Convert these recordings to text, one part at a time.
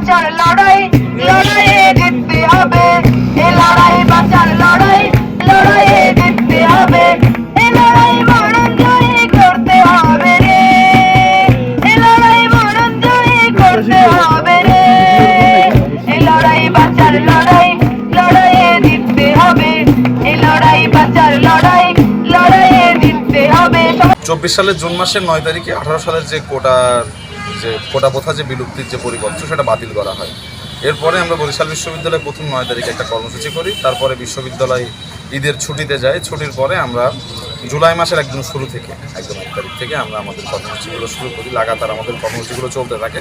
বাঁচার লড়াই, লড়াইয়ে জিততে হবে, এ লড়াই বাঁচার লড়াই, লড়াইয়ে জিততে হবে, এ লড়াই মরণ জয়ী করতে হবে রে, এ লড়াই মরণ জয়ী করতে হবে রে, এ লড়াই বাঁচার লড়াই, লড়াইয়ে জিততে হবে, এ লড়াই বাঁচার লড়াই, লড়াইয়ে জিততে হবে। 24 সালের জুন মাসের 9 তারিখে 18 সালের যে কোটা প্রথা যে বিলুপ্তির যে পরিপত্র সেটা বাতিল করা হয়। এরপরে আমরা বরিশাল বিশ্ববিদ্যালয়ে প্রথম 9 তারিখে একটা কর্মসূচি করি। তারপরে বিশ্ববিদ্যালয় ঈদের ছুটিতে যায়। ছুটির পরে আমরা জুলাই মাসের একদম শুরু থেকে একদম 1 তারিখ থেকে আমরা আমাদের কর্মসূচিগুলো শুরু করি। লাগাতার আমাদের কর্মসূচিগুলো চলতে থাকে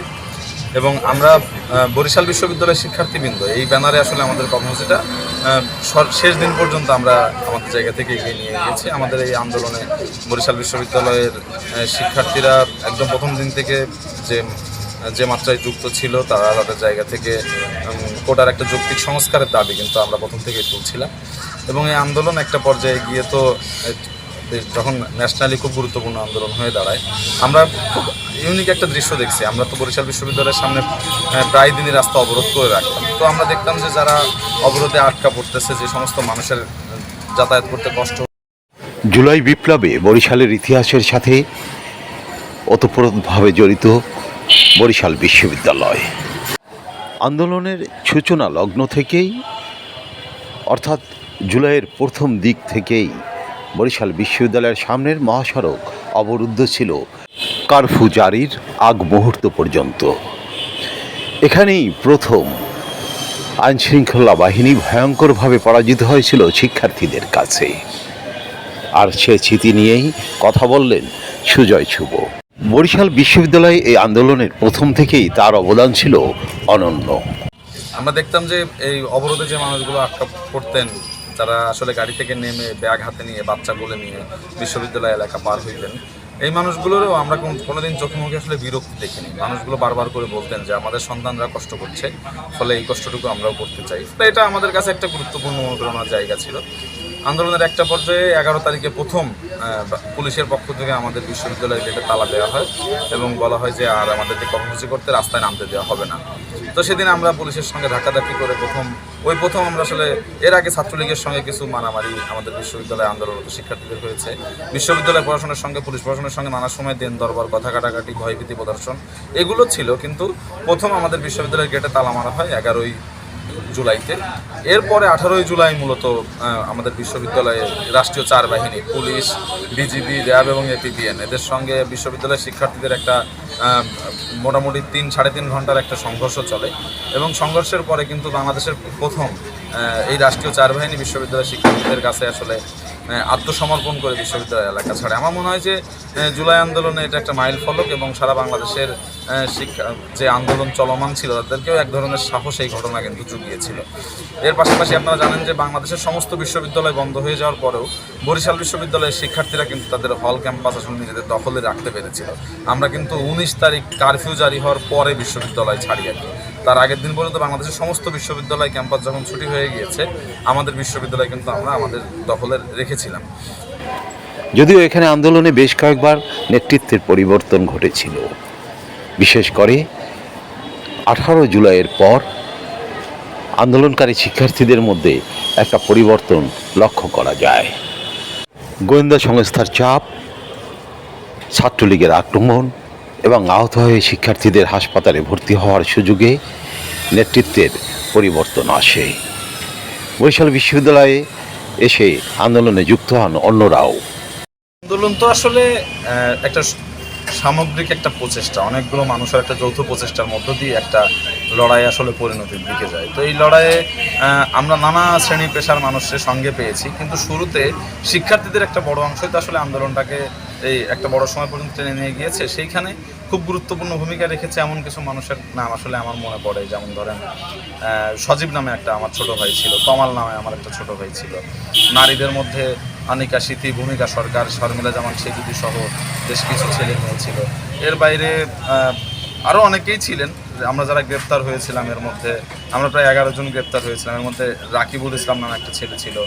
এবং আমরা বরিশাল বিশ্ববিদ্যালয়ের শিক্ষার্থীবৃন্দ এই ব্যানারে আসলে আমাদের কর্মসূচিটা শেষ দিন পর্যন্ত আমরা আমাদের জায়গা থেকে এগিয়ে নিয়ে গিয়েছি। আমাদের এই আন্দোলনে বরিশাল বিশ্ববিদ্যালয়ের শিক্ষার্থীরা একদম প্রথম দিন থেকে যে মাত্রায় যুক্ত ছিল তারা তাদের জায়গা থেকে কোটার একটা যৌক্তিক সংস্কারের দাবি কিন্তু আমরা প্রথম থেকেই তুলছিলাম এবং এই আন্দোলন একটা পর্যায়ে গিয়ে তো যখন ন্যাশনালি খুব গুরুত্বপূর্ণ আন্দোলন হয়ে দাঁড়ায়, আমরা খুব ইউনিক একটা দৃশ্য দেখছি। আমরা তো বরিশাল বিশ্ববিদ্যালয়ের সামনে প্রায় দিনই রাস্তা অবরোধ করে রাখতাম, তো আমরা দেখতাম যে যারা অবরোধে আটকা পড়তেছে, যে সমস্ত মানুষের যাতায়াত করতে কষ্ট। জুলাই বিপ্লবে বরিশালের ইতিহাসের সাথে ওতপ্রোতভাবে জড়িত বরিশাল বিশ্ববিদ্যালয়। আন্দোলনের সূচনা লগ্ন থেকেই অর্থাৎ জুলাইয়ের প্রথম দিক থেকেই বরিশাল বিশ্ববিদ্যালয়ের সামনের মহাসড়ক অবরুদ্ধ ছিল কারফিউ জারির আগ মুহূর্ত পর্যন্ত। এখানেই প্রথম আইনশৃঙ্খলা বাহিনী ভয়ঙ্করভাবে পরাজিত হয়েছিল শিক্ষার্থীদের কাছে। আর সে স্মৃতি নিয়েই কথা বললেন সুজয় শুভ। বরিশাল বিশ্ববিদ্যালয়ে এই আন্দোলনের প্রথম থেকেই তার অবদান ছিল অনন্য। আমরা দেখতাম যে এই অবরোধে যে মানুষগুলো আটকা পড়তেন, তারা আসলে গাড়ি থেকে নেমে ব্যাগ হাতে নিয়ে বাচ্চা কোলে নিয়ে বিশ্ববিদ্যালয় এলাকা পার হইতেন। এই মানুষগুলোরও আমরা কোনোদিন চোখে মুখে আসলে বিরক্তি দেখিনি। মানুষগুলো বারবার করে বলতেন যে আমাদের সন্তানরা কষ্ট করছে, ফলে এই কষ্টটুকু আমরাও করতে চাই। তো এটা আমাদের কাছে একটা গুরুত্বপূর্ণ অনুপ্রেরণার জায়গা ছিল। আন্দোলনের একটা পর্যায়ে 11 তারিখে প্রথম পুলিশের পক্ষ থেকে আমাদের বিশ্ববিদ্যালয়ের গেটে তালা দেওয়া হয় এবং বলা হয় যে আর আমাদেরকে কর্মসূচি করতে রাস্তায় নামতে দেওয়া হবে না। তো সেদিন আমরা পুলিশের সঙ্গে ধাক্কাধাক্কি করে প্রথম আমরা আসলে এর আগে ছাত্রলীগের সঙ্গে কিছু মারামারি আমাদের বিশ্ববিদ্যালয়ে আন্দোলনরত শিক্ষার্থীদের হয়েছে। বিশ্ববিদ্যালয় প্রশাসনের সঙ্গে পুলিশ প্রশাসনের সঙ্গে নানা সময় দেন দরবার, কথা কাটাকাটি, ভয়ভীতি প্রদর্শন এগুলো ছিল। কিন্তু প্রথম আমাদের বিশ্ববিদ্যালয়ের গেটে তালা মারা হয় 11ই জুলাইতে। এরপরে 18ই জুলাই মূলত আমাদের বিশ্ববিদ্যালয়ে রাষ্ট্রীয় 4 বাহিনী পুলিশ, বিজিবি, র্যাব এবং এপিবিএন এদের সঙ্গে বিশ্ববিদ্যালয়ের শিক্ষার্থীদের একটা মোটামুটি 3-3.5 ঘন্টার একটা সংঘর্ষ চলে এবং সংঘর্ষের পরে কিন্তু বাংলাদেশের প্রথম এই রাষ্ট্রীয় 4 বাহিনী বিশ্ববিদ্যালয়ের শিক্ষার্থীদের কাছে আসলে আত্মসমর্পণ করে বিশ্ববিদ্যালয় এলাকা ছাড়ে। আমার মনে হয় যে জুলাই আন্দোলনে এটা একটা মাইল ফলক এবং সারা বাংলাদেশের যে আন্দোলন চলমান ছিল তাদেরকেও এক ধরনের সাহস এই ঘটনা কিন্তু জুগিয়েছিল। এর পাশাপাশি আপনারা জানেন যে বাংলাদেশের সমস্ত বিশ্ববিদ্যালয় বন্ধ হয়ে যাওয়ার পরেও বরিশাল বিশ্ববিদ্যালয়ের শিক্ষার্থীরা কিন্তু তাদের হল ক্যাম্পাস আসলে নিজেদের দখলে রাখতে পেরেছিল। আমরা কিন্তু 19 তারিখ কারফিউ জারি হওয়ার পরে বিশ্ববিদ্যালয় ছাড়ি আর কি। তার আগের দিন পর্যন্ত বাংলাদেশের সমস্ত বিশ্ববিদ্যালয় ক্যাম্পাস যখন ছুটি হয়ে গিয়েছে, আমাদের বিশ্ববিদ্যালয় কিন্তু আমরা আমাদের দখলে রেখেছিলাম। যদিও এখানে আন্দোলনে বেশ কয়েকবার নেতৃত্বের পরিবর্তন ঘটেছিল, বিশেষ করে 18 জুলাইয়ের পর আন্দোলনকারী শিক্ষার্থীদের মধ্যে একটা পরিবর্তন লক্ষ্য করা যায়। গোয়েন্দা সংস্থার চাপ, ছাত্রলীগের আক্রমণ এবং আহত হয়ে শিক্ষার্থীদের হাসপাতালে ভর্তি হওয়ার সুযোগে নেতৃত্বের পরিবর্তন আসে। বরিশাল বিশ্ববিদ্যালয়ে এসে আন্দোলনে যুক্ত হন অন্যরাও। আন্দোলন তো আসলে একটা সামগ্রিক একটা প্রচেষ্টা, অনেকগুলো মানুষের একটা যৌথ প্রচেষ্টার মধ্য দিয়ে একটা লড়াই আসলে পরিণতির দিকে যায়। তো এই লড়াইয়ে আমরা নানা শ্রেণী পেশার মানুষের সঙ্গে পেয়েছি, কিন্তু শুরুতে শিক্ষার্থীদের একটা বড় অংশই তো আসলে আন্দোলনটাকে এই একটা বড় সময় পর্যন্ত টেনে নিয়ে গিয়েছে। সেইখানে খুব গুরুত্বপূর্ণ ভূমিকা রেখেছে এমন কিছু মানুষের নাম আসলে আমার মনে পড়ে। যেমন ধরেন সজীব নামে একটা আমার ছোট ভাই ছিল, তমাল নামে আমার একটা ছোট ভাই ছিল। নারীদের মধ্যে আনিকা স্মৃতি, ভূমিকা সরকার, শর্মিলা জামান সেগুলি সহ বেশ কিছু ছেলে মেয়ে ছিল। এর বাইরে আরও অনেকেই ছিলেন। আমরা যারা গ্রেপ্তার হয়েছিলাম এর মধ্যে আমরা প্রায় 11 জন গ্রেপ্তার হয়েছিলাম। এর মধ্যে রাকিবুল ইসলাম নামে একটা ছেলে ছিল,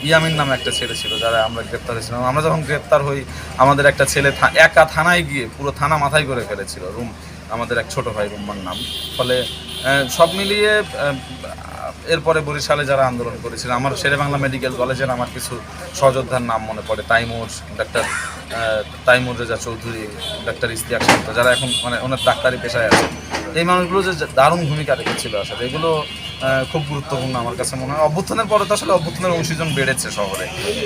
ইয়ামিন নামে একটা ছেলে ছিল, যারা আমরা গ্রেপ্তার হয়েছিলাম। আমরা যখন গ্রেপ্তার হই আমাদের একটা ছেলে একা থানায় গিয়ে পুরো থানা মাথায় করে ফেলেছিল। আমাদের এক ছোট ভাই রুম্মান নাম। ফলে সব মিলিয়ে এরপরে বরিশালে যারা আন্দোলন করেছিল, আমার শেরেবাংলা মেডিকেল কলেজের আমার কিছু সহযোদ্ধার নাম মনে পড়ে, ডাক্তার তাইমুর রেজা চৌধুরী, ডাক্তার ইস্তিয়াক শান্ত, যারা এখন মানে ওনার ডাক্তারি পেশায় আছে। এই মানুষগুলো যে দারুণ ভূমিকা রেখেছিল আসলে, এগুলো খুব গুরুত্বপূর্ণ আমার কাছে মনে হয়। অভ্যুত্থানের পরে তো আসলে অভ্যুত্থানের অংশীজন বেড়েছে শহরে,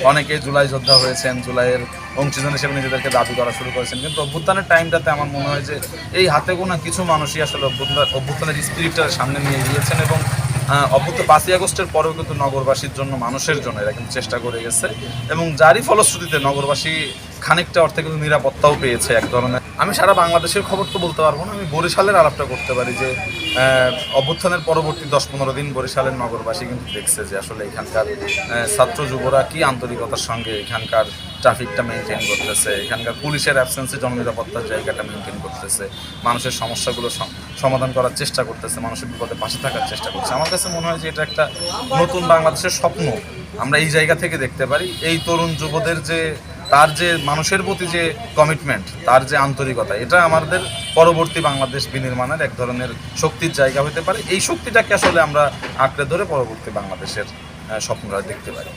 অনেকে জুলাই যোদ্ধা হয়েছেন, জুলাইয়ের অংশীজন হিসেবে নিজেদেরকে দাবি করা শুরু করেছেন। কিন্তু অভ্যুত্থানের টাইমটাতে আমার মনে হয় যে এই হাতে গোনা কিছু মানুষই আসলে অভ্যুত্থানের স্পিরিটটা সামনে নিয়ে গিয়েছেন, এবং 5ই আগস্টের পরেও কিন্তু নগরবাসীর জন্য, মানুষের জন্য এরা কিন্তু চেষ্টা করে গেছে, এবং যারই ফলশ্রুতিতে নগরবাসী খানিকটা অর্থে কিন্তু নিরাপত্তাও পেয়েছে এক ধরনের। আমি সারা বাংলাদেশের খবর তো বলতে পারবো না, আমি বরিশালের আলাপটা করতে পারি যে অভ্যুত্থানের পরবর্তী 10-15 দিন বরিশালের নগরবাসী কিন্তু দেখছে যে আসলে এখানকার ছাত্র যুবরা কি আন্তরিকতার সঙ্গে এখানকার ট্রাফিকটা মেনটেন করতেছে, এখানকার পুলিশের অ্যাবসেন্সে জননিরাপত্তার জায়গাটা মেনটেন করতেছে, মানুষের সমস্যাগুলো সমাধান করার চেষ্টা করতেছে, মানুষের বিপদে পাশে থাকার চেষ্টা করছে। আমার কাছে মনে হয় যে এটা একটা নতুন বাংলাদেশের স্বপ্ন আমরা এই জায়গা থেকে দেখতে পারি। এই তরুণ যুবদের যে তার যে মানুষের প্রতি যে কমিটমেন্ট, তার যে আন্তরিকতা, এটা আমাদের পরবর্তী বাংলাদেশ বিনির্মাণের এক ধরনের শক্তির জায়গা হতে পারে। এই শক্তিটাকে আসলে আমরা আঁকড়ে ধরে পরবর্তী বাংলাদেশের স্বপ্নটা দেখতে পারি।